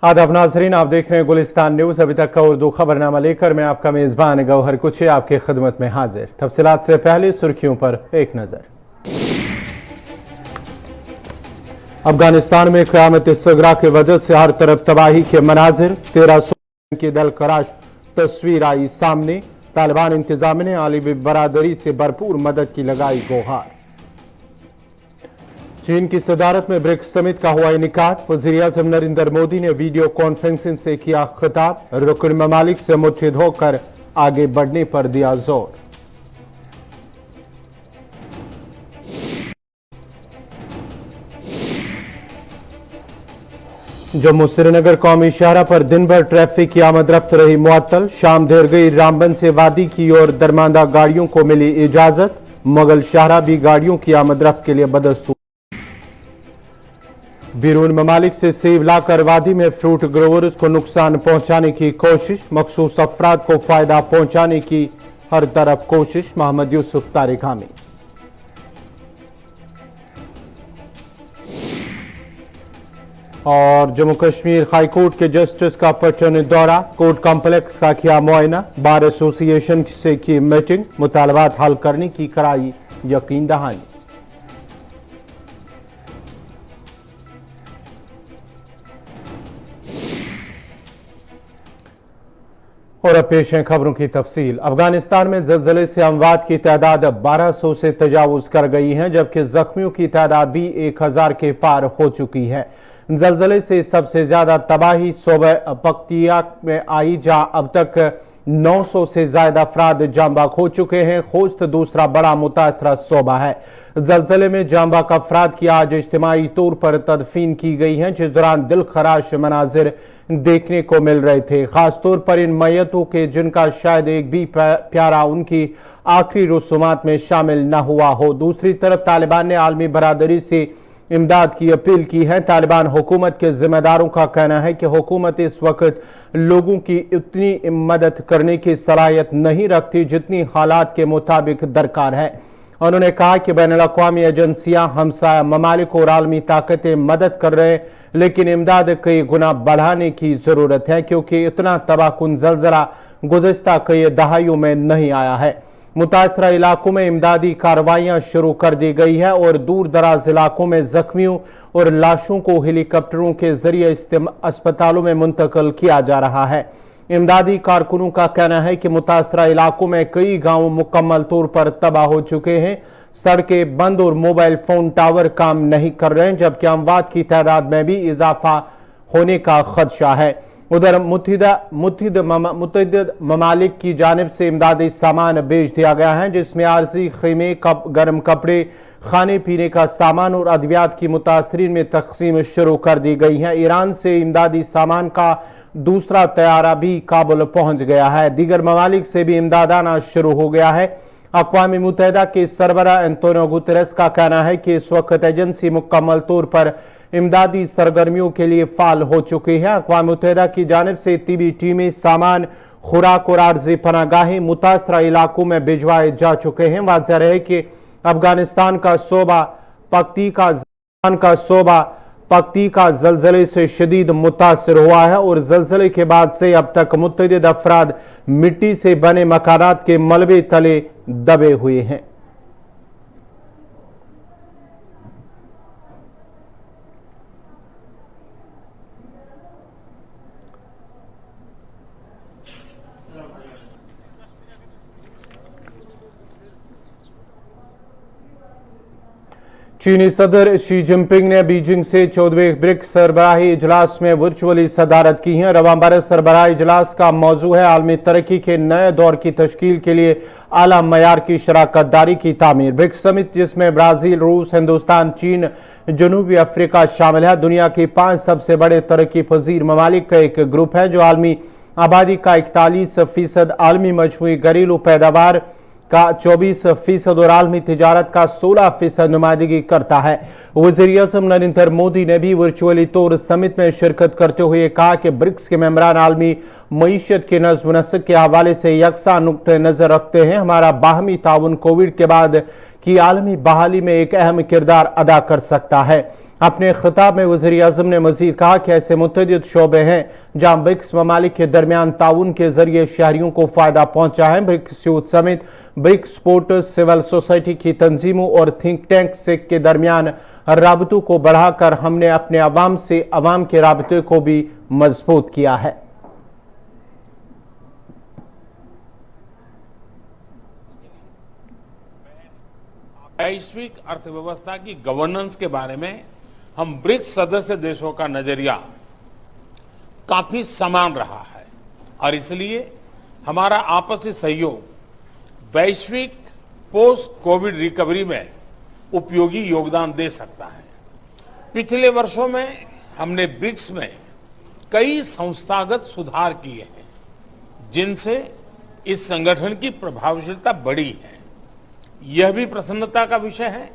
आदाब नाजरीन, आप देख रहे हैं गुलिस्तान न्यूज। अभी तक का उर्दू खबरनामा लेकर मैं आपका मेजबान गौहर कुछ आपकी खिदमत में हाजिर। तफसीलात से पहले सुर्खियों पर एक नजर। अफगानिस्तान में क़यामत सगरा की वजह से हर तरफ तबाही के मनाजिर, 1300 की दल कराश तस्वीर आई सामने। तालिबान इंतजामिया ने आलमी बरादरी से भरपूर मदद की लगाई गुहार। चीन की सदारत में ब्रिक्स समिट का हुआ इनेकाद। वज़ीर-ए-आज़म नरेंद्र मोदी ने वीडियो कॉन्फ्रेंसिंग से किया खिताब। रुकन ममालिक से मुत्तहिद होकर आगे बढ़ने पर दिया जोर। जम्मू श्रीनगर कौमी शाहरा पर दिन भर ट्रैफिक की आमद रफ्त रही मुअत्तल। शाम देर गई रामबन से वादी की ओर दरमांदा गाड़ियों को मिली इजाजत। मुगल शाहरा भी गाड़ियों की आमद रफ्त के लिए बदस्तूर। बैरून ममालिक से सेब लाकर वादी में फ्रूट ग्रोवर्स को नुकसान पहुंचाने की कोशिश। मखसूस अफराद को फायदा पहुंचाने की हर तरफ कोशिश। मोहम्मद यूसुफ तारिगामी। और जम्मू कश्मीर हाई कोर्ट के जस्टिस का पटन दौरा। कोर्ट कॉम्प्लेक्स का किया मुआयना। बार एसोसिएशन से की मीटिंग। मुतालबात हल करने की कराई यकीन दहानी। और अब पेश है खबरों की तफसील। अफगानिस्तान में ज़लज़ले से अमवात की तादाद 1200 से तजावुज कर गई है, जबकि जख्मियों की तादाद भी 1000 के पार हो चुकी है। ज़लज़ले से सबसे ज्यादा तबाही सूबा पख्तिया में आई, जहां अब तक 900 से ज्यादा अफराद जांबाक हो चुके हैं। खोस्त दूसरा बड़ा मुतासरा सूबा है। ज़लज़ले में जांबाक अफराद की आज इज्तिमाई तौर पर तदफीन की गई है, जिस दौरान दिल खराश मनाजिर देखने को मिल रहे थे, खासतौर पर इन मैयतों के जिनका शायद एक भी प्यारा उनकी आखिरी रसूमात में शामिल न हुआ हो। दूसरी तरफ तालिबान ने आलमी बरादरी से इमदाद की अपील की है। तालिबान हुकूमत के जिम्मेदारों का कहना है कि हुकूमत इस वक्त लोगों की इतनी मदद करने की सलाहियत नहीं रखती जितनी हालात के मुताबिक दरकार है। उन्होंने कहा कि बैनुल-अक़वामी एजेंसियां, हमसाया ममालिक और आलमी ताकतें मदद कर रहे हैं, लेकिन इमदाद कई गुना बढ़ाने की जरूरत है, क्योंकि इतना तबाहकुन ज़लज़ला गुज़िश्ता कई दहाइयों में नहीं आया है। मुतासरा इलाकों में इमदादी कार्रवाइयां शुरू कर दी गई है और दूर दराज इलाकों में जख्मियों और लाशों को हेलीकॉप्टरों के जरिए अस्पतालों में मुंतकिल किया जा रहा है। इमदादी कारकुनों का कहना है कि मुतासरा इलाकों में कई गांव मुकम्मल तौर पर तबाह हो चुके हैं। सड़कें बंद और मोबाइल फोन टावर काम नहीं कर रहे हैं, जबकि अमवात की तादाद में भी इजाफा होने का खदशा है। उधर मुत्तहिद ममालिक की जानिब से इमदादी सामान भेज दिया गया है, जिसमें आरजी खीमे, गर्म कपड़े, खाने पीने का सामान और अद्वियात की मुतासरीन में तकसीम शुरू कर दी गई है। ईरान से इमदादी सामान का दूसरा तैयारा भी काबुल पहुंच गया है। दीगर ममालिक से भी इमदाद आना शुरू हो गया है। अक़वाम मुत्तहिदा के सरबरा एंटोनियो गुतेरेस का कहना है कि इस वक्त एजेंसी मुकम्मल तौर पर इमदादी सरगर्मियों के लिए फाल हो चुकी है। अक़वाम मुत्तहिदा की जानिब से तिबी टीमें, सामान, खुराक और आर्जी पनागाहें मुतासरा इलाकों में भिजवाए जा चुके हैं। वाज़ेह रहे कि अफगानिस्तान का सूबा पख्ती का ज़लज़ले से शदीद मुतासर हुआ है और ज़लज़ले के बाद से अब तक मुत्तअद्दिद अफराद मिट्टी से बने मकानात के मलबे तले दबे हुए हैं। चीनी सदर शी जिनपिंग ने बीजिंग से 14वें ब्रिक्स सरबराही इजलास में वर्चुअली सदारत की है। रवां बरस सरबराही इजलास का मौजू है आलमी तरक्की के नए दौर की तश्कील के लिए आला मयार की शराकत दारी की तामीर। ब्रिक्स समिट, जिसमें ब्राजील, रूस, हिंदुस्तान, चीन, जनूबी अफ्रीका शामिल है, दुनिया के 5 सबसे बड़े तरक्की पजीर ममालिक का एक ग्रुप है जो आलमी आबादी का 41%, आलमी मजमूई घरेलू पैदावार का 24% और आलमी तिजारत का 16% नुमाइंदगी करता है। वज़ीर-ए-आज़म नरेंद्र मोदी ने भी वर्चुअली तौर समिट में शिरकत करते हुए कहा कि ब्रिक्स के मेंबरान आलमी मईशत के नज़्म नस्क के हवाले से यकसा नुक्ते नजर रखते हैं। हमारा बाहमी ताउन कोविड के बाद की आलमी बहाली में एक अहम किरदार अदा कर सकता है। अपने खिताब में वज़ीर-ए-आज़म ने मजीद कहा कि ऐसे मुतअद्दिद शोबे हैं जहां ब्रिक्स ममालिक के दरमियान ताउन के जरिए शहरियों को फायदा पहुंचा है। BRICS youth summit, BRICS sports, civil society की तंजीमों और थिंक टैंक के दरमियान राबतों को बढ़ाकर हमने अपने अवाम से अवाम के राबते को भी मजबूत किया है। वैश्विक अर्थव्यवस्था की गवर्नेंस के बारे में हम ब्रिक्स सदस्य देशों का नजरिया काफी समान रहा है और इसलिए हमारा आपसी सहयोग वैश्विक पोस्ट कोविड रिकवरी में उपयोगी योगदान दे सकता है। पिछले वर्षों में हमने ब्रिक्स में कई संस्थागत सुधार किए हैं जिनसे इस संगठन की प्रभावशीलता बढ़ी है। यह भी प्रसन्नता का विषय है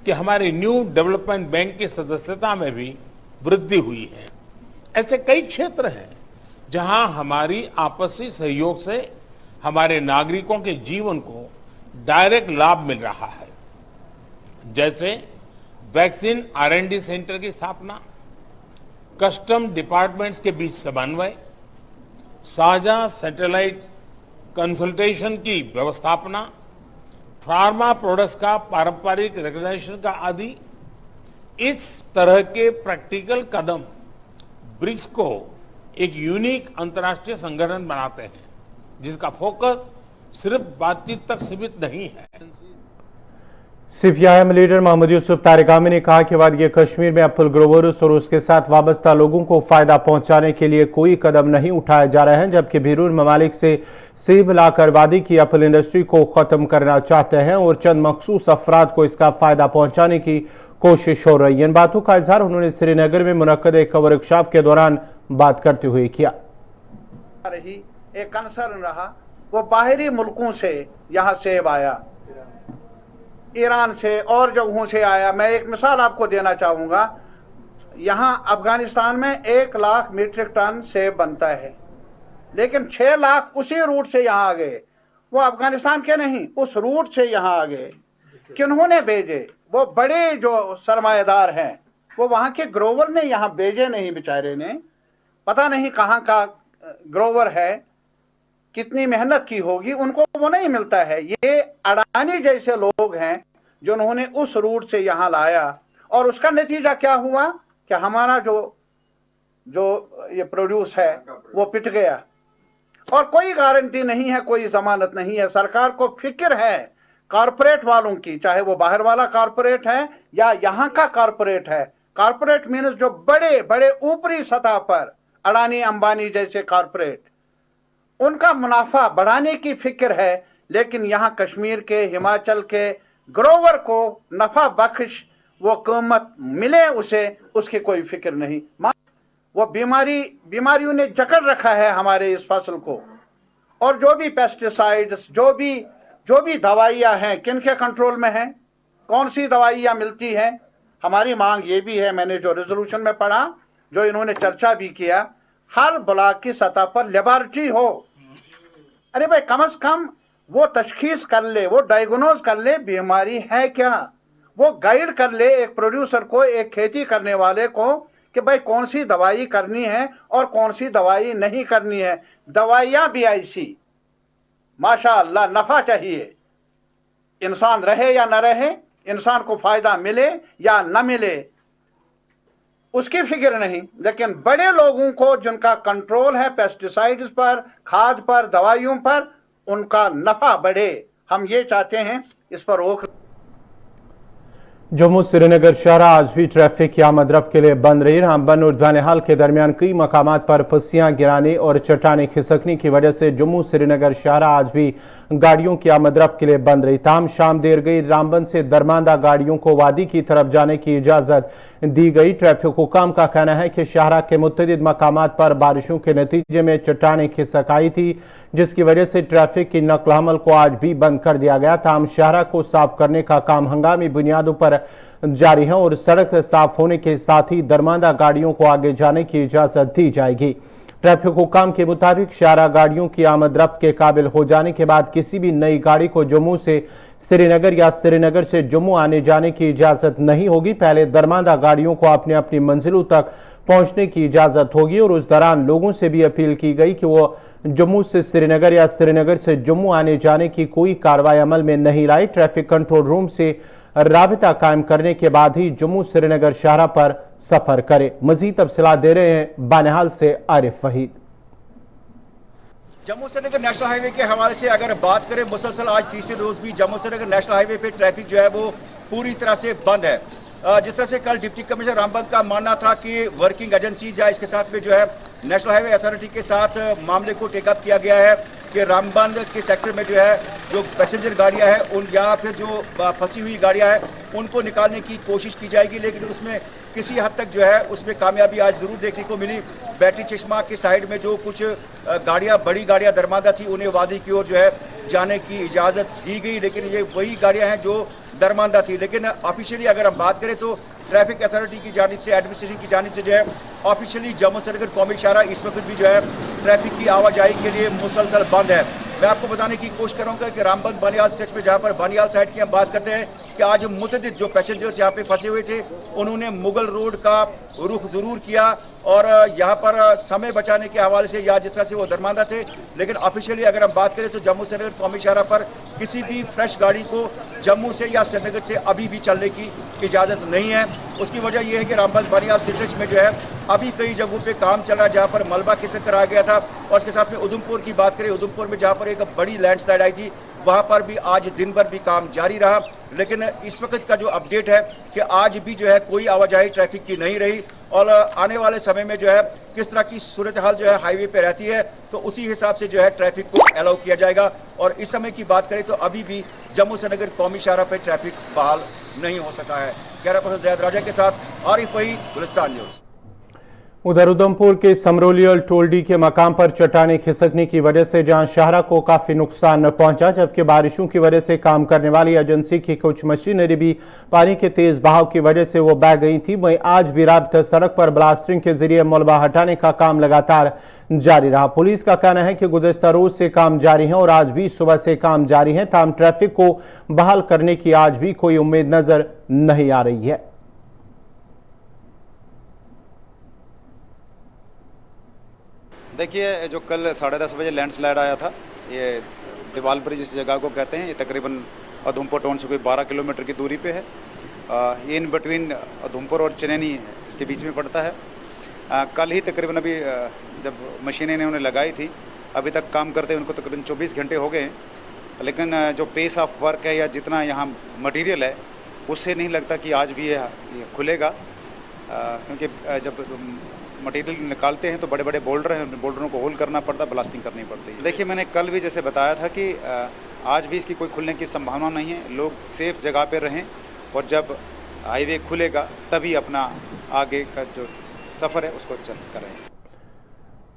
कि हमारे न्यू डेवलपमेंट बैंक की सदस्यता में भी वृद्धि हुई है। ऐसे कई क्षेत्र हैं जहां हमारी आपसी सहयोग से हमारे नागरिकों के जीवन को डायरेक्ट लाभ मिल रहा है, जैसे वैक्सीन R&D सेंटर की स्थापना, कस्टम डिपार्टमेंट्स के बीच समन्वय, साझा सैटेलाइट कंसल्टेशन की व्यवस्थापना, फार्मा प्रोडक्ट्स का पारंपरिक रिकॉग्निशन का आदि। इस तरह के प्रैक्टिकल कदम ब्रिक्स को एक यूनिक अंतर्राष्ट्रीय संगठन बनाते हैं जिसका फोकस सिर्फ बातचीत तक सीमित नहीं है। CPIM लीडर मोहम्मद यूसुफ तारिगामी ने कहा कि वादी कश्मीर में एप्पल ग्रोवर्स और उसके साथ वाबस्ता लोगों को फायदा पहुंचाने के लिए कोई कदम नहीं उठाया जा रहे हैं, जबकि बैरून ममालिक से सेब लाकर वादी की एप्पल इंडस्ट्री को खत्म करना चाहते हैं और चंद मखसूस अफराद को इसका फायदा पहुंचाने की कोशिश हो रही है। इन बातों का इजहार उन्होंने श्रीनगर में मुनक्कद एक वर्कशॉप के दौरान बात करते हुए किया। एक कंसर्न रहा, वो बाहरी मुल्कों से यहाँ सेब आया, ईरान से और जगहों से आया। मैं एक मिसाल आपको देना चाहूँगा, यहाँ अफगानिस्तान में 1 लाख मीट्रिक टन सेब बनता है, लेकिन 6 लाख उसी रूट से यहाँ आ गए। वो अफगानिस्तान के नहीं, उस रूट से यहाँ आ गए। किन्होंने भेजे? वो बड़े जो सरमाएदार हैं, वो वहाँ के ग्रोवर ने यहाँ भेजे नहीं, बेचारे ने। पता नहीं कहाँ का ग्रोवर है, कितनी मेहनत की होगी, उनको वो नहीं मिलता है। ये अडानी जैसे लोग हैं जिन्होंने उस रूट से यहाँ लाया, और उसका नतीजा क्या हुआ कि हमारा जो ये प्रोड्यूस है वो पिट गया, और कोई गारंटी नहीं है, कोई जमानत नहीं है। सरकार को फिक्र है कारपोरेट वालों की, चाहे वो बाहर वाला कारपोरेट है या यहाँ का कारपोरेट है। कारपोरेट मीन्स जो बड़े बड़े ऊपरी सतह पर अडानी अंबानी जैसे कारपोरेट, उनका मुनाफा बढ़ाने की फिक्र है, लेकिन यहाँ कश्मीर के, हिमाचल के ग्रोवर को नफा बख्श वो कीमत मिले उसे, उसकी कोई फिक्र नहीं। वो बीमारियों ने जकड़ रखा है हमारे इस फसल को, और जो भी पेस्टिसाइड्स, जो भी दवाइयाँ हैं, किन के कंट्रोल में हैं, कौन सी दवाइयाँ मिलती हैं। हमारी मांग ये भी है, मैंने जो रेजोल्यूशन में पढ़ा, जो इन्होंने चर्चा भी किया, हर ब्लॉक की सतह पर लेबोरेटरी हो। अरे भाई, कम से कम वो तशखीस कर ले, वो डायग्नोज कर ले बीमारी है क्या, वो गाइड कर ले एक प्रोड्यूसर को, एक खेती करने वाले को, कि भाई कौन सी दवाई करनी है और कौन सी दवाई नहीं करनी है। दवाइयाँ भी ऐसी, माशाअल्लाह, नफ़ा चाहिए, इंसान रहे या न रहे, इंसान को फ़ायदा मिले या न मिले, उसकी फिक्र नहीं। लेकिन बड़े लोगों को जिनका कंट्रोल है पेस्टिसाइड्स पर, खाद पर, दवाइयों पर, उनका नफा बढ़े, हम ये चाहते हैं, इस पर रोक। जम्मू श्रीनगर शहर आज भी ट्रैफिक की आमद-रफ्त के लिए बंद रही। रामबन और धानेहाल के दरमियान कई मकामात पर पस्सियां गिराने और चट्टानें खिसकने की वजह से जम्मू श्रीनगर शहर आज भी गाड़ियों की आमद-रफ्त के लिए बंद रही। ताम शाम देर गई रामबन से दरमांदा गाड़ियों को वादी की तरफ जाने की इजाजत दी गई। ट्रैफिक हुकाम का कहना है कि शाहरा के मुतअद्दिद मकामात पर बारिशों के नतीजे में चट्टानें खिसक आई थी, जिसकी वजह से ट्रैफिक की नकल हमल को आज भी बंद कर दिया गया। ताम शाहरा को साफ करने का काम हंगामी बुनियादों पर जारी है और सड़क साफ होने के साथ ही दरमांदा गाड़ियों को आगे जाने की इजाजत दी जाएगी। ट्रैफिक हुकाम के मुताबिक शाहरा गाड़ियों की आमद रफ्त के काबिल हो जाने के बाद किसी भी नई गाड़ी को जम्मू से श्रीनगर या श्रीनगर से जम्मू आने जाने की इजाजत नहीं होगी। पहले दरमांदा गाड़ियों को अपनी अपनी मंजिलों तक पहुंचने की इजाजत होगी और उस दौरान लोगों से भी अपील की गई कि वो जम्मू से श्रीनगर या श्रीनगर से जम्मू आने जाने की कोई कार्रवाई अमल में नहीं लाई। ट्रैफिक कंट्रोल रूम से राबिता कायम करने के बाद ही जम्मू श्रीनगर शाहराह पर सफर करें। मजीद तफसीलात दे रहे हैं बानिहाल से आरिफ वहीद। जम्मू श्रीनगर नेशनल हाईवे के हवाले से अगर बात करें, मुसलसल आज तीसरे रोज भी जम्मू श्रीनगर नेशनल हाईवे पे ट्रैफिक जो है वो पूरी तरह से बंद है। जिस तरह से कल डिप्टी कमिश्नर रामबन का मानना था कि वर्किंग एजेंसीज या इसके साथ में जो है नेशनल हाईवे अथॉरिटी के साथ मामले को टेकअप किया गया है कि रामबन के सेक्टर में जो है जो पैसेंजर गाड़ियां हैं उन या फिर जो फंसी हुई गाड़ियां हैं उनको निकालने की कोशिश की जाएगी, लेकिन उसमें किसी हद तक जो है उसमें कामयाबी आज ज़रूर देखने को मिली। बैटरी चश्मा के साइड में जो कुछ गाड़ियां, बड़ी गाड़ियां दरमादा थी, उन्हें वादी की ओर जो है जाने की इजाज़त दी गई, लेकिन ये वही गाड़ियां हैं जो दरमादा थी। लेकिन ऑफिशियली अगर हम बात करें तो ट्रैफिक अथॉरिटी की जानिब से, एडमिनिस्ट्रेशन की जानिब से जो है ऑफिशियली जम्मू श्रीनगर कौमी शाहराह इस वक्त भी जो है ट्रैफिक की आवाजाही के लिए मुसलसल बंद है। मैं आपको बताने की कोशिश करूंगा कि रामबन बानियाल स्ट्रेच में जहां पर बानियाल साइड की हम बात करते हैं कि आज मुतअद्दिद जो पैसेंजर्स यहाँ पे फंसे हुए थे उन्होंने मुगल रोड का रुख ज़रूर किया और यहाँ पर समय बचाने के हवाले से या जिस तरह से वो दरमांदा थे, लेकिन ऑफिशियली अगर हम बात करें तो जम्मू श्रीनगर कौमी शाहराह पर किसी भी फ्रेश गाड़ी को जम्मू से या श्रीनगर से अभी भी चलने की इजाज़त नहीं है। उसकी वजह यह है कि रामबन बानियाल स्ट्रेच में जो है अभी कई जगहों पे काम चल रहा है जहाँ पर मलबा खिसक कर आ गया था। और इसके साथ में उधमपुर की बात करें, उधमपुर में जहाँ पर एक बड़ी लैंडस्लाइड आई थी वहाँ पर भी आज दिन भर भी काम जारी रहा, लेकिन इस वक्त का जो अपडेट है कि आज भी जो है कोई आवाजाही ट्रैफिक की नहीं रही और आने वाले समय में जो है किस तरह की सूरत हाल जो है हाईवे पे रहती है तो उसी हिसाब से जो है ट्रैफिक को अलाउ किया जाएगा। और इस समय की बात करें तो अभी भी जम्मू श्रीनगर कौमी शाहराह पे ट्रैफिक बहाल नहीं हो सका है। कैमरा पर्सन ज़ैद राजा के साथ आरिफ वहीद, गुलिस्तान न्यूज़। उधर उधमपुर के समरोलियल टोलडी के मकाम पर चट्टाने खिसकने की वजह से जहां शाहराह को काफी नुकसान पहुंचा, जबकि बारिशों की वजह से काम करने वाली एजेंसी की कुछ मशीनरी भी पानी के तेज बहाव की वजह से वो बह गई थी। वहीं आज भी राबिता सड़क पर ब्लास्टिंग के जरिए मलबा हटाने का काम लगातार जारी रहा। पुलिस का कहना है कि गुज़श्ता रोज से काम जारी है और आज भी सुबह से काम जारी है, ताहम ट्रैफिक को बहाल करने की आज भी कोई उम्मीद नजर नहीं आ रही है। देखिए, जो कल 10:30 बजे लैंडस्लाइड आया था, ये दीवाल ब्रिज इस जगह को कहते हैं, ये तकरीबन उधमपुर टाउन से कोई 12 किलोमीटर की दूरी पे है। ये इन बिटवीन उधमपुर और चनैनी इसके बीच में पड़ता है। कल ही तकरीबन अभी जब मशीनें इन्होंने लगाई थी, अभी तक काम करते उनको तकरीबन 24 घंटे हो गए हैं, लेकिन जो पेस ऑफ वर्क है या जितना यहाँ मटीरियल है उससे नहीं लगता कि आज भी ये खुलेगा, क्योंकि जब मटेरियल निकालते हैं तो बड़े बड़े बोल्डर हैं, बोल्डरों को होल करना पड़ता, ब्लास्टिंग करनी पड़ती है। देखिए, मैंने कल भी जैसे बताया था कि आज भी इसकी कोई खुलने की संभावना नहीं है। लोग सेफ जगह पर रहें और जब हाईवे खुलेगा तभी अपना आगे का जो सफ़र है उसको करें।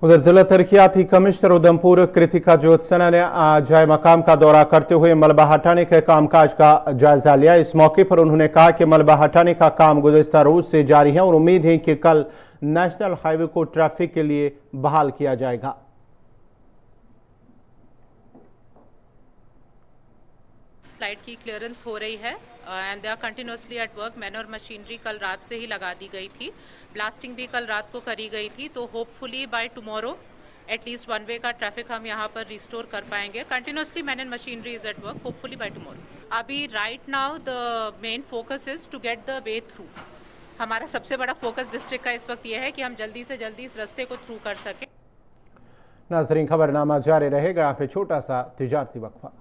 उधर जिला तरक्याती कमिश्नर उधमपुर कृतिका ज्योत्सना ने आज मकाम का दौरा करते हुए मलबा हटाने के कामकाज का जायजा लिया। इस मौके पर उन्होंने कहा कि मलबा हटाने का काम गुज़श्ता रोज से जारी है और उम्मीद है कि कल नेशनल हाईवे को ट्रैफिक के लिए बहाल किया जाएगा। स्लाइड की क्लियरेंस हो रही है and they are continuously at work. Man और मशीनरी कल रात से ही लगा दी गई थी, ब्लास्टिंग भी कल रात को करी गई थी, तो hopefully by tomorrow at least one way का ट्रैफिक हम यहाँ पर रिस्टोर कर पाएंगे। Continuously man and machinery is at work, hopefully by tomorrow. अभी right now the main focus is to get the way through. हमारा सबसे बड़ा फोकस डिस्ट्रिक्ट का इस वक्त यह है कि हम जल्दी से जल्दी इस रास्ते को थ्रू कर सकें। नाज़रीन, खबरनामा जारी रहेगा। यहाँ पे छोटा सा तिजारती वक्फा।